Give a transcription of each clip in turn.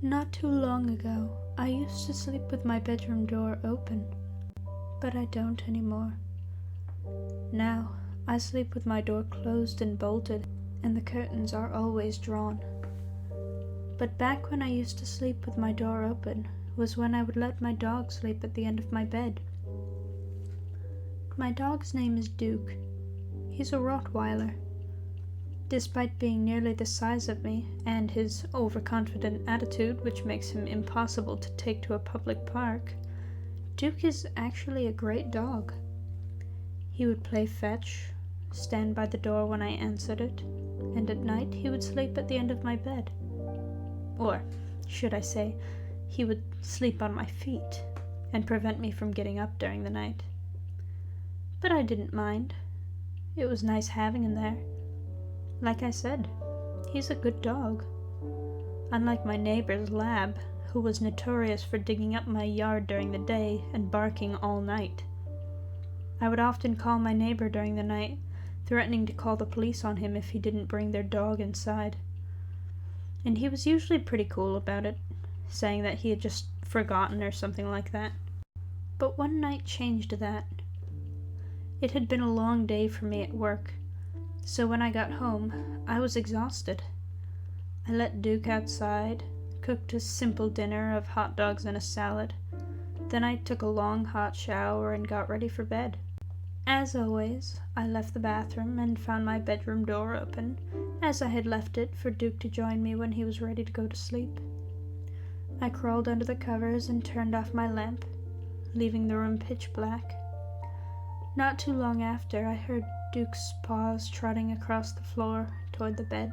Not too long ago, I used to sleep with my bedroom door open, but I don't anymore. Now, I sleep with my door closed and bolted, and the curtains are always drawn. But back when I used to sleep with my door open was when I would let my dog sleep at the end of my bed. My dog's name is Duke. He's a Rottweiler. Despite being nearly the size of me and his overconfident attitude, which makes him impossible to take to a public park, Duke is actually a great dog. He would play fetch, stand by the door when I answered it, and at night he would sleep at the end of my bed. Or, should I say, he would sleep on my feet and prevent me from getting up during the night. But I didn't mind. It was nice having him there. Like I said, he's a good dog. Unlike my neighbor's lab, who was notorious for digging up my yard during the day and barking all night. I would often call my neighbor during the night, threatening to call the police on him if he didn't bring their dog inside. And he was usually pretty cool about it, saying that he had just forgotten or something like that. But one night changed that. It had been a long day for me at work, so when I got home, I was exhausted. I let Duke outside, cooked a simple dinner of hot dogs and a salad. Then I took a long hot shower and got ready for bed. As always, I left the bathroom and found my bedroom door open, as I had left it for Duke to join me when he was ready to go to sleep. I crawled under the covers and turned off my lamp, leaving the room pitch black. Not too long after, I heard Duke's paws trotting across the floor toward the bed.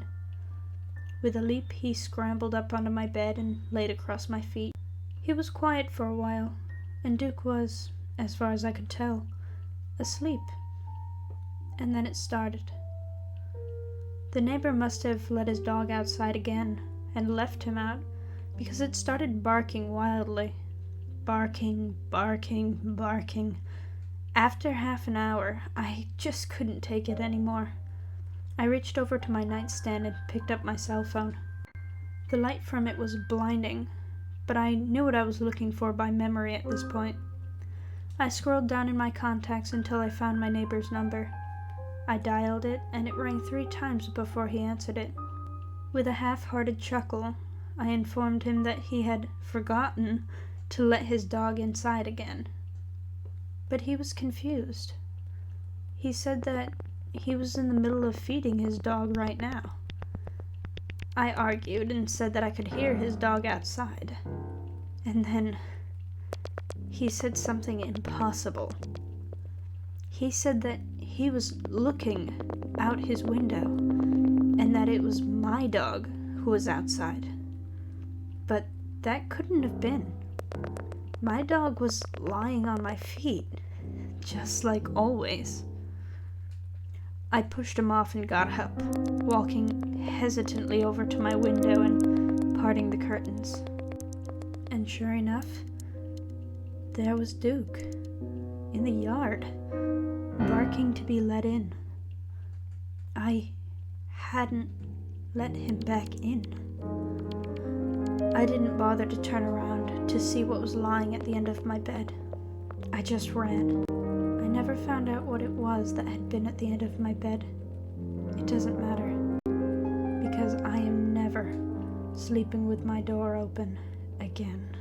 With a leap, he scrambled up onto my bed and laid across my feet. He was quiet for a while, and Duke was, as far as I could tell, asleep. And then it started. The neighbor must have let his dog outside again and left him out, because it started barking wildly. Barking, barking, barking. After half an hour, I just couldn't take it anymore. I reached over to my nightstand and picked up my cell phone. The light from it was blinding, but I knew what I was looking for by memory at this point. I scrolled down in my contacts until I found my neighbor's number. I dialed it, and it rang 3 times before he answered it. With a half-hearted chuckle, I informed him that he had forgotten to let his dog inside again. But he was confused. He said that he was in the middle of feeding his dog right now. I argued and said that I could hear his dog outside. And then he said something impossible. He said that he was looking out his window and that it was my dog who was outside. But that couldn't have been. My dog was lying on my feet, just like always. I pushed him off and got up, walking hesitantly over to my window and parting the curtains. And sure enough, there was Duke, in the yard, barking to be let in. I hadn't let him back in. I didn't bother to turn around to see what was lying at the end of my bed. I just ran. I never found out what it was that had been at the end of my bed. It doesn't matter, because I am never sleeping with my door open again.